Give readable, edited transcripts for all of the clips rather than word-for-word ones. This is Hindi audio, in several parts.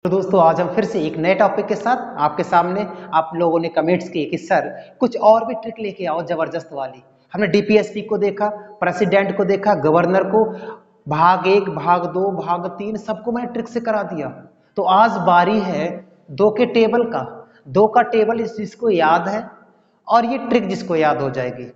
तो दोस्तों आज हम फिर से एक नए टॉपिक के साथ आपके सामने। आप लोगों ने कमेंट्स किए कि सर कुछ और भी ट्रिक लेके आओ जबरदस्त वाली। हमने डीपीएसपी को देखा, प्रेसिडेंट को देखा, गवर्नर को, भाग 1 भाग 2 भाग 3 सबको मैंने ट्रिक से करा दिया। तो आज बारी है दो के टेबल का। दो का टेबल जिसको याद है और ये ट्रिक जिसको याद हो जाएगी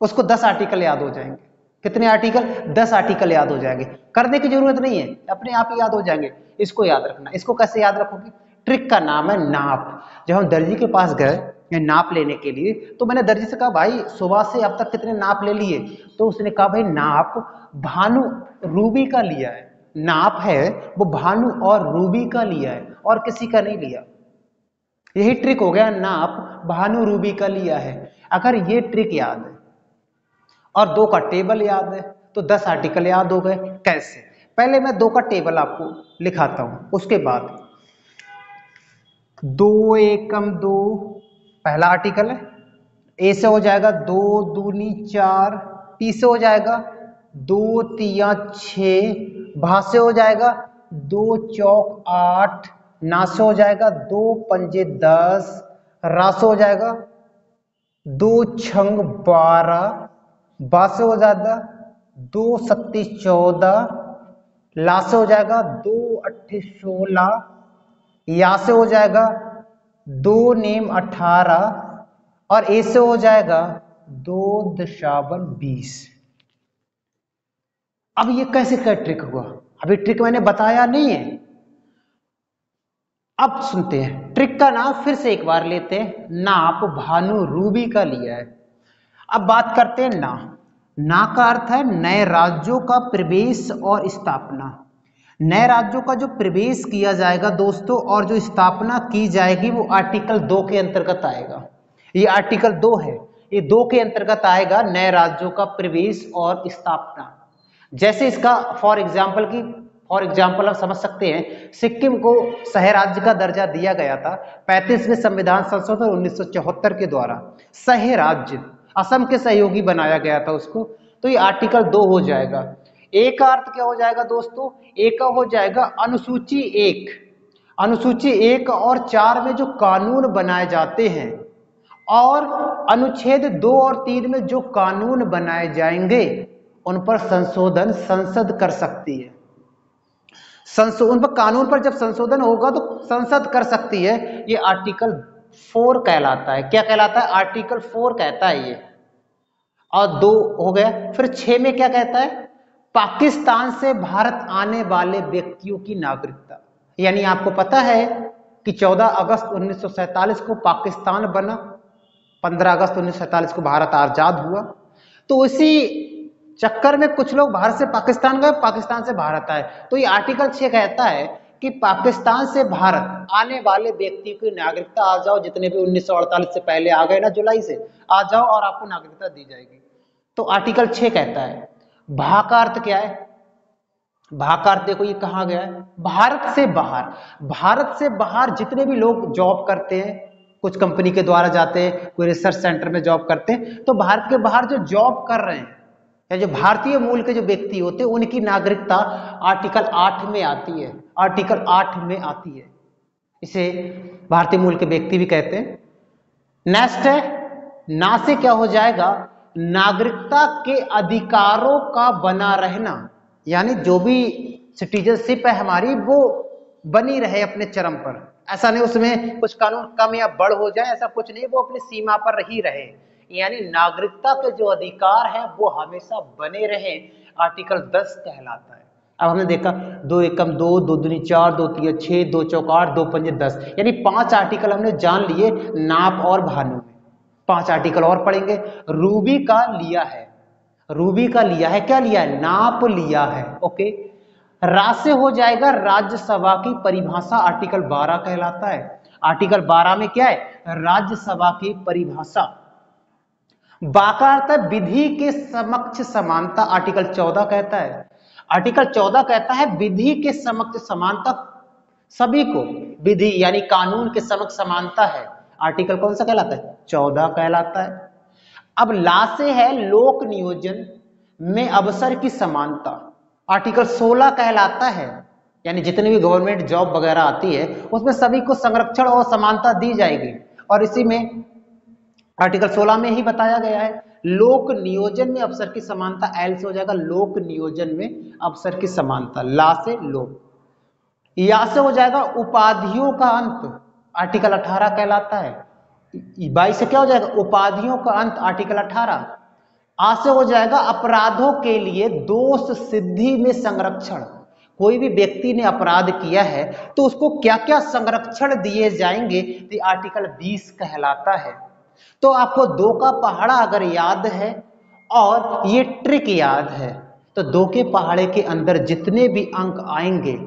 उसको 10 आर्टिकल याद हो जाएंगे। कितने आर्टिकल? 10 आर्टिकल याद हो जाएंगे। करने की जरूरत नहीं है, अपने आप ही याद हो जाएंगे। इसको याद रखना। इसको कैसे याद रखोगे? ट्रिक का नाम है नाप। जब हम दर्जी के पास गए नाप लेने के लिए तो मैंने दर्जी से कहा भाई सुबह से अब तक कितने नाप ले लिए? तो उसने कहा भाई नाप भानु रूबी का लिया है। नाप है वो भानु और रूबी का लिया है और किसी का नहीं लिया। यही ट्रिक हो गया, नाप भानु रूबी का लिया है। अगर ये ट्रिक याद है और दो का टेबल याद है तो 10 आर्टिकल याद हो गए। कैसे? पहले मैं दो का टेबल आपको लिखाता हूं, उसके बाद 2 एकम 2 पहला आर्टिकल है। ए से हो जाएगा 2 दूनी 4, टी से हो जाएगा 2 तिया 6, भा से हो जाएगा 2 चौक 8, ना से हो जाएगा 2 पंजे 10, रा से हो जाएगा 2 छंग 12, बा से हो जाएगा 2 सत्ती 14, ला से हो जाएगा 2 अट्ठे 16, या से हो जाएगा 2 नेम 18 और ए से हो जाएगा 2 दशावन 20। अब ये कैसे क्या ट्रिक हुआ? अभी ट्रिक मैंने बताया नहीं है। अब सुनते हैं ट्रिक का नाम फिर से एक बार लेते हैं। नाप भानु रूबी का लिया है। अब बात करते हैं ना। ना का अर्थ है नए राज्यों का प्रवेश और स्थापना। नए राज्यों का जो प्रवेश किया जाएगा दोस्तों और जो स्थापना की जाएगी वो आर्टिकल 2 के अंतर्गत आएगा। ये आर्टिकल 2 है, ये 2 के अंतर्गत आएगा नए राज्यों का प्रवेश और स्थापना। जैसे इसका फॉर एग्जाम्पल आप समझ सकते हैं, सिक्किम को सह राज्य का दर्जा दिया गया था 35वें संविधान संशोधन 1974 के द्वारा। सह राज्य असम के सहयोगी बनाया गया था उसको। तो ये आर्टिकल 2 हो जाएगा। एक का अर्थ क्या हो जाएगा दोस्तों? एक का हो जाएगा अनुसूची 1। अनुसूची 1 और 4 में जो कानून बनाए जाते हैं और अनुच्छेद 2 और 3 में जो कानून बनाए जाएंगे उन पर संशोधन संसद कर सकती है। उन पर कानून पर जब संशोधन होगा तो संसद कर सकती है। ये आर्टिकल 4 कहलाता है। क्या कहलाता है? आर्टिकल 4 कहता है ये। और 2 हो गया। फिर 6 में क्या कहता है? पाकिस्तान से भारत आने वाले व्यक्तियों की नागरिकता। यानी आपको पता है कि 14 अगस्त 1947 को पाकिस्तान बना, 15 अगस्त 1947 को भारत आजाद हुआ। तो इसी चक्कर में कुछ लोग भारत से पाकिस्तान गए, पाकिस्तान से भारत आए। तो ये आर्टिकल 6 कहता है कि पाकिस्तान से भारत आने वाले व्यक्ति की नागरिकता आ जाओ, जितने भी 1948 से पहले आ गए ना जुलाई से, आ जाओ और आपको नागरिकता दी जाएगी। तो आर्टिकल 6 कहता है। भा का अर्थ क्या है? भा का अर्थ देखो ये कहा गया है, भारत से बाहर। भारत से बाहर जितने भी लोग जॉब करते हैं, कुछ कंपनी के द्वारा जाते हैं, कोई रिसर्च सेंटर में जॉब करते हैं, तो भारत के बाहर जो जॉब कर रहे हैं या जो भारतीय मूल के जो व्यक्ति होते हैं उनकी नागरिकता आर्टिकल 8 में आती है। आर्टिकल 8 में आती है। इसे भारतीय मूल के व्यक्ति भी कहते हैं। नेक्स्ट है ना से क्या हो जाएगा? नागरिकता के अधिकारों का बना रहना। यानी जो भी सिटीजनशिप है हमारी वो बनी रहे अपने चरम पर। ऐसा नहीं उसमें कुछ कानून कम या बढ़ हो जाए, ऐसा कुछ नहीं, वो अपनी सीमा पर ही रहे। यानी नागरिकता के जो अधिकार हैं वो हमेशा बने रहे। आर्टिकल 10 कहलाता है। अब हमने देखा 2 एकम 2, 2 दूनी 4, 2 तिया 6, 2 चौक 8, 2 पंजे 10, यानी 5 आर्टिकल हमने जान लिए नाप और भानु में। 5 आर्टिकल और पढ़ेंगे। रूबी का लिया है। रूबी का लिया है, क्या लिया है? नाप लिया है। ओके। रा से हो जाएगा राज्यसभा की परिभाषा। आर्टिकल 12 कहलाता है। आर्टिकल 12 में क्या है? राज्यसभा की परिभाषा। बा का अर्थ है विधि के समक्ष समानता। आर्टिकल 14 कहता है। आर्टिकल 14 कहता है विधि के समक्ष समानता। सभी को विधि यानी कानून के समक्ष समानता है। आर्टिकल कौन सा कहलाता है? 14 कहलाता है। अब ला से है लोक नियोजन में अवसर की समानता। आर्टिकल 16 कहलाता है। यानी जितनी भी गवर्नमेंट जॉब वगैरह आती है उसमें सभी को संरक्षण और समानता दी जाएगी। और इसी में आर्टिकल 16 में ही बताया गया है, लोक नियोजन में अफसर की समानता, एल से हो जाएगा लोक नियोजन में अफसर की समानता, ला से लोक, या से हो जाएगा उपाधियों का अंत, आर्टिकल 18 कहलाता है। 22 से क्या हो जाएगा, उपाधियों का अंत, आर्टिकल 18। आ से हो जाएगा अपराधों के लिए दोष सिद्धि में संरक्षण, कोई भी व्यक्ति ने अपराध किया है तो उसको क्या क्या संरक्षण दिए जाएंगे, तो आर्टिकल 20 कहलाता है। तो आपको 2 का पहाड़ा अगर याद है और ये ट्रिक याद है तो 2 के पहाड़े के अंदर जितने भी अंक आएंगे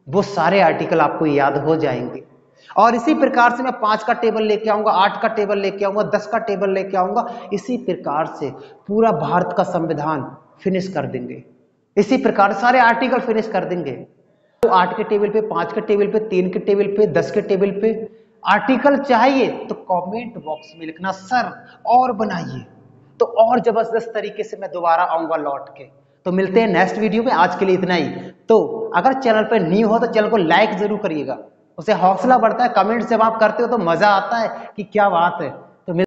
वो सारे आर्टिकल आपको याद हो जाएंगे। और इसी प्रकार से मैं 5 का टेबल लेके आऊंगा, 8 का टेबल लेके आऊंगा, 10 का टेबल लेके आऊंगा, इसी प्रकार से पूरा भारत का संविधान फिनिश कर देंगे, इसी प्रकार सारे आर्टिकल फिनिश कर देंगे। तो 8 के टेबल पे, 5 के टेबल पे, 3 के टेबल पे, 10 के टेबल पे आर्टिकल चाहिए तो कमेंट बॉक्स में लिखना सर और बनाइए, तो और जबरदस्त तरीके से मैं दोबारा आऊंगा लौट के। तो मिलते हैं नेक्स्ट वीडियो में, आज के लिए इतना ही। तो अगर चैनल पर न्यू हो तो चैनल को लाइक जरूर करिएगा, उससे हौसला बढ़ता है, कमेंट जब आप करते हो तो मजा आता है कि क्या बात है।